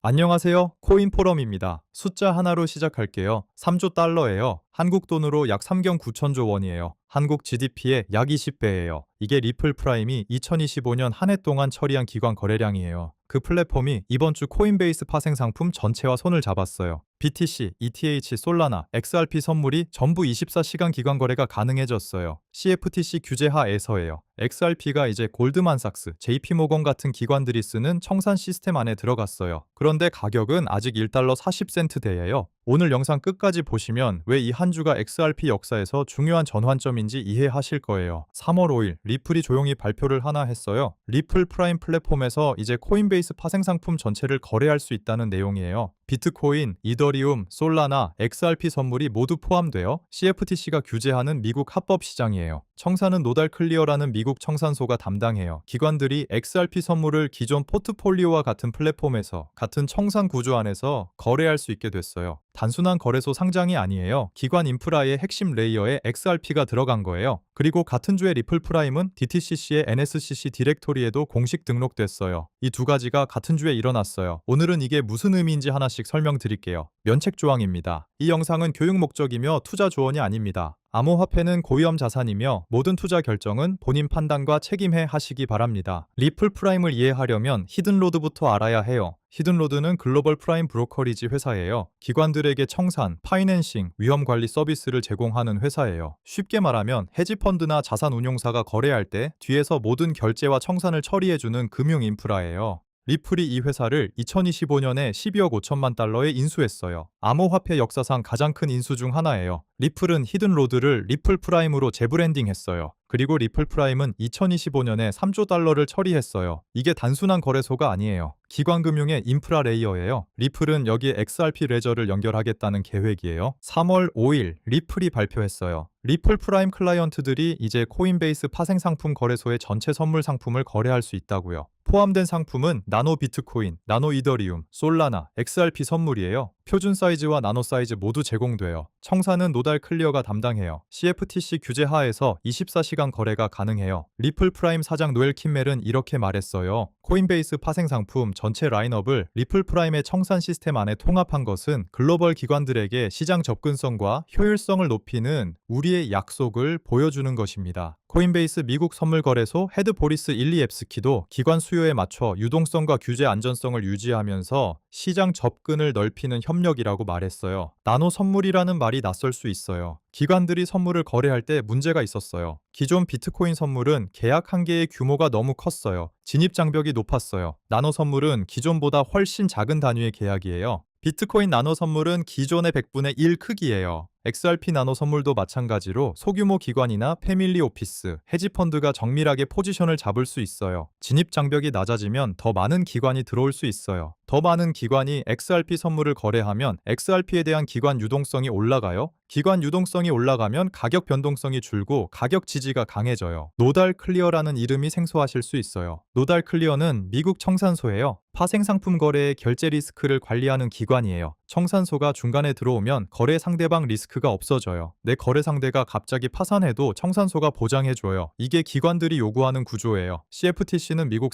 안녕하세요. 코인포럼입니다. 숫자 하나로 시작할게요. 3조 달러예요. 한국 돈으로 약 3경 9천조 원이에요. 한국 GDP의 약 20배예요. 이게 리플 프라임이 2025년 한 해 동안 처리한 기관 거래량이에요. 그 플랫폼이 이번 주 코인베이스 파생 상품 전체와 손을 잡았어요. BTC, ETH, 솔라나, XRP 선물이 전부 24시간 기관 거래가 가능해졌어요. CFTC 규제 하에서예요. XRP가 이제 골드만삭스, JP모건 같은 기관들이 쓰는 청산 시스템 안에 들어갔어요. 그런데 가격은 아직 1달러 40센트대예요. 오늘 영상 끝까지 보시면 왜 이 한 주가 XRP 역사에서 중요한 전환점인지 이해하실 거예요. 3월 5일 리플이 조용히 발표를 하나 했어요. 리플 프라임 플랫폼에서 이제 코인베이스 파생 상품 전체를 거래할 수 있다는 내용이에요. 비트코인, 이더리움, 솔라나, XRP 선물이 모두 포함되어 CFTC가 규제하는 미국 합법 시장이에요. 청산은 노달 클리어라는 미국 청산소가 담당해요. 기관들이 XRP 선물을 기존 포트폴리오와 같은 플랫폼에서 같은 청산 구조 안에서 거래할 수 있게 됐어요. 단순한 거래소 상장이 아니에요. 기관 인프라의 핵심 레이어에 XRP가 들어간 거예요. 그리고 같은 주에 리플 프라임은 DTCC의 NSCC 디렉토리에도 공식 등록됐어요. 이 두 가지가 같은 주에 일어났어요. 오늘은 이게 무슨 의미인지 하나씩 설명드릴게요. 면책 조항입니다. 이 영상은 교육 목적이며 투자 조언이 아닙니다. 암호화폐는 고위험 자산이며 모든 투자 결정은 본인 판단과 책임해 하시기 바랍니다. 리플 프라임을 이해하려면 히든로드부터 알아야 해요. 히든로드는 글로벌 프라임 브로커리지 회사예요. 기관들에게 청산, 파이낸싱, 위험 관리 서비스를 제공하는 회사예요. 쉽게 말하면 헤지펀드나 자산운용사가 거래할 때 뒤에서 모든 결제와 청산을 처리해주는 금융 인프라예요. 리플이 이 회사를 2025년에 12억 5천만 달러에 인수했어요. 암호화폐 역사상 가장 큰 인수 중 하나예요. 리플은 히든로드를 리플 프라임으로 재브랜딩했어요. 그리고 리플 프라임은 2025년에 3조 달러를 처리했어요. 이게 단순한 거래소가 아니에요. 기관금융의 인프라 레이어예요. 리플은 여기에 XRP 레저를 연결하겠다는 계획이에요. 3월 5일 리플이 발표했어요. 리플 프라임 클라이언트들이 이제 코인베이스 파생 상품 거래소의 전체 선물 상품을 거래할 수 있다고요. 포함된 상품은 나노 비트코인, 나노 이더리움, 솔라나, XRP 선물이에요. 표준 사이즈와 나노 사이즈 모두 제공돼요. 청산은 노달 클리어가 담당해요. CFTC 규제 하에서 24시간 거래가 가능해요. 리플 프라임 사장 노엘 킴멜은 이렇게 말했어요. 코인베이스 파생 상품 전체 라인업을 리플 프라임의 청산 시스템 안에 통합한 것은 글로벌 기관들에게 시장 접근성과 효율성을 높이는 우리의 약속을 보여주는 것입니다. 코인베이스 미국 선물 거래소 헤드 보리스 일리옙스키도 기관 수요에 맞춰 유동성과 규제 안전성을 유지하면서 시장 접근을 넓히는 협력이라고 말했어요. 나노 선물이라는 말이 낯설 수 있어요. 기관들이 선물을 거래할 때 문제가 있었어요. 기존 비트코인 선물은 계약 한 개의 규모가 너무 컸어요. 진입 장벽이 높았어요. 나노 선물은 기존보다 훨씬 작은 단위의 계약이에요. 비트코인 나노 선물은 기존의 100분의 1 크기예요. XRP 나노 선물도 마찬가지로 소규모 기관이나 패밀리 오피스, 헤지펀드가 정밀하게 포지션을 잡을 수 있어요. 진입 장벽이 낮아지면 더 많은 기관이 들어올 수 있어요. 더 많은 기관이 XRP 선물을 거래하면 XRP에 대한 기관 유동성이 올라가요. 기관 유동성이 올라가면 가격 변동성이 줄고 가격 지지가 강해져요. 노달 클리어라는 이름이 생소하실 수 있어요. 노달 클리어는 미국 청산소예요. 파생 상품 거래의 결제 리스크를 관리하는 기관이에요. 청산소가 중간에 들어오면 거래 상대방 리스크가 없어져요. 내 거래 상대가 갑자기 파산해도 청산소가 보장해줘요. 이게 기관들이 요구하는 구조예요. CFTC는 미국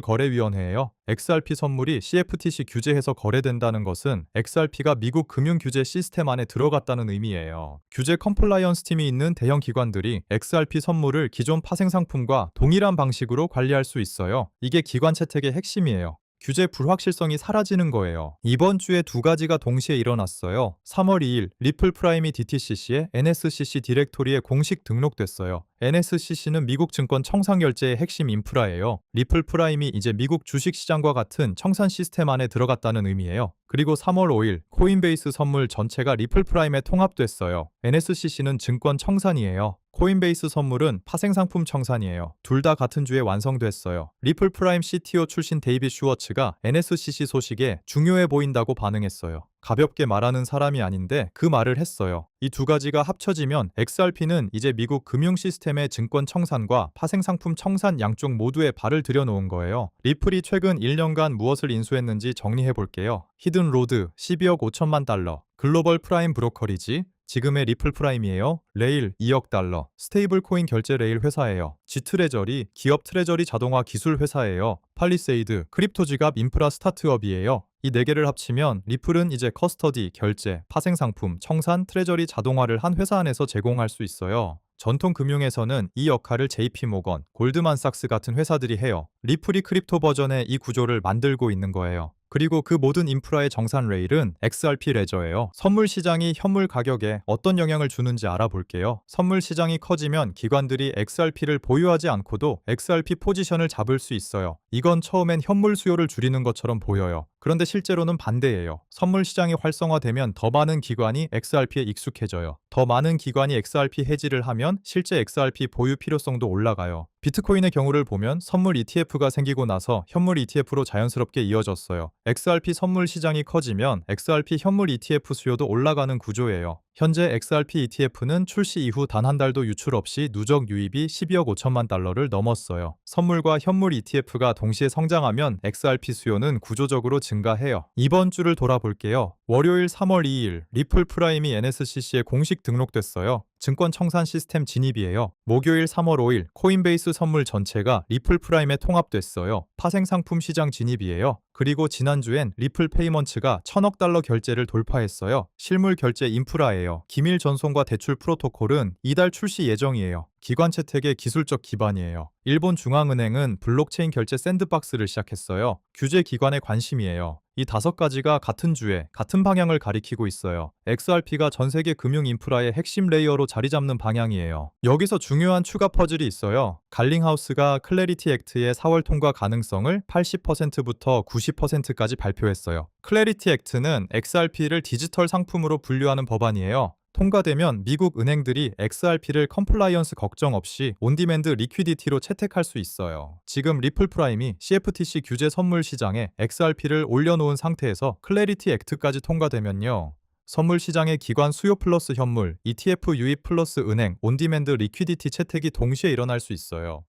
상품선물거래위원회예요. XRP 선물이 CFTC 규제해서 거래된다는 것은 XRP가 미국 금융 규제 시스템 안에 들어갔다는 의미예요. 규제 컴플라이언스 팀이 있는 대형 기관들이 XRP 선물을 기존 파생 상품과 동일한 방식으로 관리할 수 있어요. 이게 기관 채택의 핵심이에요. 규제 불확실성이 사라지는 거예요. 이번 주에 두 가지가 동시에 일어났어요. 3월 2일 리플 프라임이 DTCC의 NSCC 디렉토리에 공식 등록됐어요. NSCC는 미국 증권 청산 결제의 핵심 인프라예요. 리플 프라임이 이제 미국 주식시장과 같은 청산 시스템 안에 들어갔다는 의미예요. 그리고 3월 5일 코인베이스 선물 전체가 리플 프라임에 통합됐어요. NSCC는 증권 청산이에요. 코인베이스 선물은 파생상품 청산이에요. 둘 다 같은 주에 완성됐어요. 리플 프라임 CTO 출신 데이빗 슈워츠가 NSCC 소식에 중요해 보인다고 반응했어요. 가볍게 말하는 사람이 아닌데 그 말을 했어요. 이 두 가지가 합쳐지면 XRP는 이제 미국 금융 시스템의 증권 청산과 파생상품 청산 양쪽 모두에 발을 들여놓은 거예요. 리플이 최근 1년간 무엇을 인수했는지 정리해 볼게요. 히든로드 12억 5천만 달러, 글로벌 프라임 브로커리지, 지금의 리플 프라임이에요. 레일 2억 달러, 스테이블 코인 결제 레일 회사예요. G트레저리, 기업 트레저리 자동화 기술 회사예요. 팔리세이드, 크립토 지갑 인프라 스타트업이에요. 이 4개를 합치면 리플은 이제 커스터디, 결제, 파생상품, 청산, 트레저리 자동화를 한 회사 안에서 제공할 수 있어요. 전통 금융에서는 이 역할을 JP모건, 골드만삭스 같은 회사들이 해요. 리플이 크립토 버전의 이 구조를 만들고 있는 거예요. 그리고 그 모든 인프라의 정산 레일은 XRP 레저예요. 선물 시장이 현물 가격에 어떤 영향을 주는지 알아볼게요. 선물 시장이 커지면 기관들이 XRP를 보유하지 않고도 XRP 포지션을 잡을 수 있어요. 이건 처음엔 현물 수요를 줄이는 것처럼 보여요. 그런데 실제로는 반대예요. 선물 시장이 활성화되면 더 많은 기관이 XRP에 익숙해져요. 더 많은 기관이 XRP 해지를 하면 실제 XRP 보유 필요성도 올라가요. 비트코인의 경우를 보면 선물 ETF가 생기고 나서 현물 ETF로 자연스럽게 이어졌어요. XRP 선물 시장이 커지면 XRP 현물 ETF 수요도 올라가는 구조예요. 현재 XRP ETF는 출시 이후 단 한 달도 유출 없이 누적 유입이 12억 5천만 달러를 넘었어요. 선물과 현물 ETF가 동시에 성장하면 XRP 수요는 구조적으로 증가해요. 이번 주를 돌아볼게요. 월요일 3월 2일 리플 프라임이 NSCC에 공식 등록됐어요. 증권 청산 시스템 진입이에요. 목요일 3월 5일 코인베이스 선물 전체가 리플 프라임에 통합됐어요. 파생상품 시장 진입이에요. 그리고 지난주엔 리플 페이먼츠가 1,000억 달러 결제를 돌파했어요. 실물 결제 인프라예요. 기밀 전송과 대출 프로토콜은 이달 출시 예정이에요. 기관 채택의 기술적 기반이에요. 일본 중앙은행은 블록체인 결제 샌드박스를 시작했어요. 규제 기관의 관심이에요. 이 5가지가 같은 주에 같은 방향을 가리키고 있어요. XRP가 전 세계 금융 인프라의 핵심 레이어로 자리 잡는 방향이에요. 여기서 중요한 추가 퍼즐이 있어요. 갈링하우스가 클래리티 액트의 4월 통과 가능성을 80%부터 90%까지 발표했어요. 클래리티 액트는 XRP를 디지털 상품으로 분류하는 법안이에요. 통과되면 미국 은행들이 XRP를 컴플라이언스 걱정 없이 온디맨드 리퀴디티로 채택할 수 있어요. 지금 리플 프라임이 CFTC 규제 선물 시장에 XRP를 올려놓은 상태에서 클래리티 액트까지 통과되면요. 선물 시장의 기관 수요 플러스 현물, ETF 유입 플러스 은행, 온디맨드 리퀴디티 채택이 동시에 일어날 수 있어요.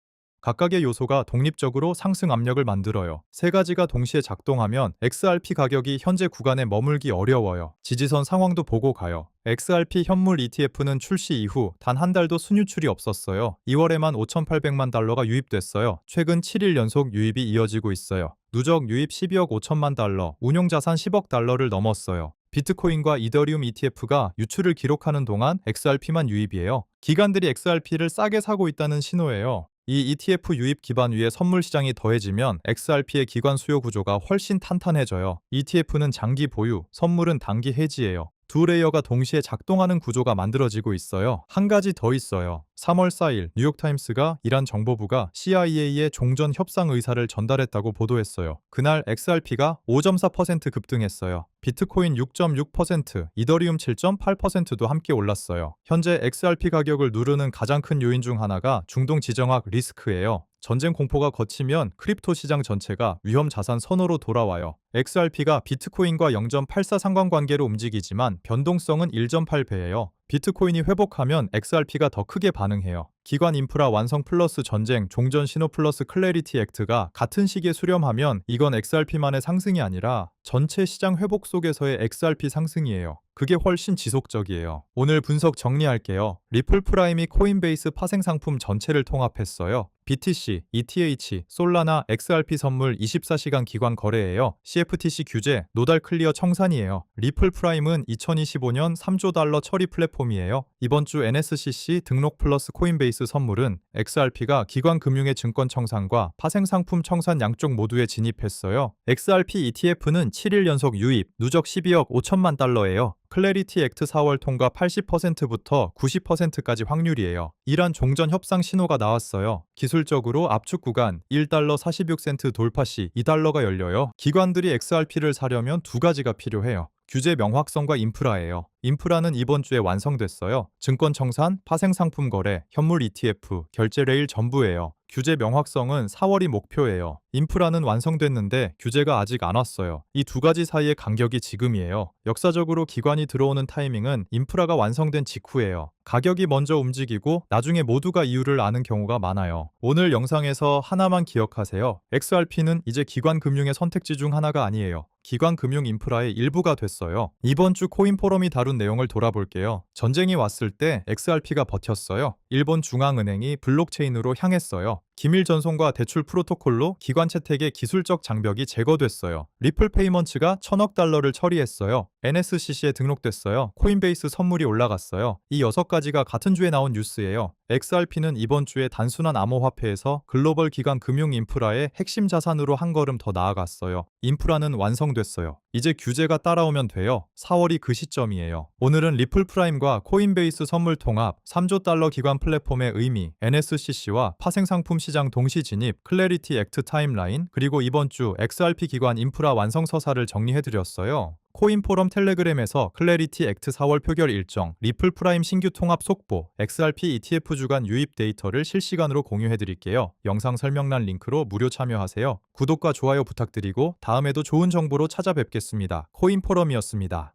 각각의 요소가 독립적으로 상승 압력을 만들어요. 3가지가 동시에 작동하면 XRP 가격이 현재 구간에 머물기 어려워요. 지지선 상황도 보고 가요. XRP 현물 ETF는 출시 이후 단 한 달도 순유출이 없었어요. 2월에만 5,800만 달러가 유입됐어요. 최근 7일 연속 유입이 이어지고 있어요. 누적 유입 12억 5천만 달러, 운용자산 10억 달러를 넘었어요. 비트코인과 이더리움 ETF가 유출을 기록하는 동안 XRP만 유입이에요. 기관들이 XRP를 싸게 사고 있다는 신호예요. 이 ETF 유입 기반 위에 선물 시장이 더해지면 XRP의 기관 수요 구조가 훨씬 탄탄해져요. ETF는 장기 보유, 선물은 단기 해지예요. 두 레이어가 동시에 작동하는 구조가 만들어지고 있어요. 한 가지 더 있어요. 3월 4일 뉴욕타임스가 이란 정보부가 CIA에 종전 협상 의사를 전달했다고 보도했어요. 그날 XRP가 5.4% 급등했어요. 비트코인 6.6%, 이더리움 7.8%도 함께 올랐어요. 현재 XRP 가격을 누르는 가장 큰 요인 중 하나가 중동 지정학 리스크예요. 전쟁 공포가 걷히면 크립토 시장 전체가 위험 자산 선호로 돌아와요. XRP가 비트코인과 0.84 상관관계로 움직이지만 변동성은 1.8배예요. 비트코인이 회복하면 XRP가 더 크게 반응해요. 기관 인프라 완성 플러스 전쟁, 종전 신호 플러스 클래리티 액트가 같은 시기에 수렴하면 이건 XRP만의 상승이 아니라 전체 시장 회복 속에서의 XRP 상승이에요. 그게 훨씬 지속적이에요. 오늘 분석 정리할게요. 리플 프라임이 코인베이스 파생 상품 전체를 통합했어요. BTC, ETH, 솔라나, XRP 선물 24시간 기관 거래예요. CFTC 규제, 노달 클리어 청산이에요. 리플 프라임은 2025년 3조 달러 처리 플랫폼이에요. 이번 주 NSCC 등록 플러스 코인베이스 선물은 XRP가 기관 금융의 증권 청산과 파생 상품 청산 양쪽 모두에 진입했어요. XRP ETF는 7일 연속 유입, 누적 12억 5천만 달러예요. 클래리티 액트 4월 통과 80%부터 90%까지 확률이에요. 이란 종전 협상 신호가 나왔어요. 기술적으로 압축 구간 1달러 46센트 돌파 시 2달러가 열려요. 기관들이 XRP를 사려면 2가지가 필요해요. 규제 명확성과 인프라예요. 인프라는 이번 주에 완성됐어요. 증권 청산, 파생 상품 거래, 현물 ETF, 결제 레일 전부예요. 규제 명확성은 4월이 목표예요. 인프라는 완성됐는데 규제가 아직 안 왔어요. 이 2가지 사이의 간격이 지금이에요. 역사적으로 기관이 들어오는 타이밍은 인프라가 완성된 직후예요. 가격이 먼저 움직이고 나중에 모두가 이유를 아는 경우가 많아요. 오늘 영상에서 하나만 기억하세요. XRP는 이제 기관 금융의 선택지 중 하나가 아니에요. 기관 금융 인프라의 일부가 됐어요. 이번 주 코인 포럼이 다룬 내용을 돌아볼게요. 전쟁이 왔을 때 XRP가 버텼어요. 일본 중앙은행이 블록체인으로 향했어요. 기밀 전송과 대출 프로토콜로 기관 채택의 기술적 장벽이 제거됐어요. 리플 페이먼츠가 1000억 달러를 처리했어요. NSCC에 등록됐어요. 코인베이스 선물이 올라갔어요. 이 6가지가 같은 주에 나온 뉴스예요. XRP는 이번 주에 단순한 암호화폐에서 글로벌 기관 금융 인프라의 핵심 자산으로 한 걸음 더 나아갔어요. 인프라는 완성됐어요. 이제 규제가 따라오면 돼요. 4월이 그 시점이에요. 오늘은 리플 프라임과 코인베이스 선물 통합, 3조 달러 기관 플랫폼의 의미, NSCC와 파생 상품 시장 동시 진입, 클래리티 액트 타임라인, 그리고 이번 주 XRP 기관 인프라 완성 서사를 정리해드렸어요. 코인포럼 텔레그램에서 클래리티 액트 4월 표결 일정, 리플 프라임 신규 통합 속보, XRP ETF 주간 유입 데이터를 실시간으로 공유해드릴게요. 영상 설명란 링크로 무료 참여하세요. 구독과 좋아요 부탁드리고 다음에도 좋은 정보로 찾아뵙겠습니다. 코인포럼이었습니다.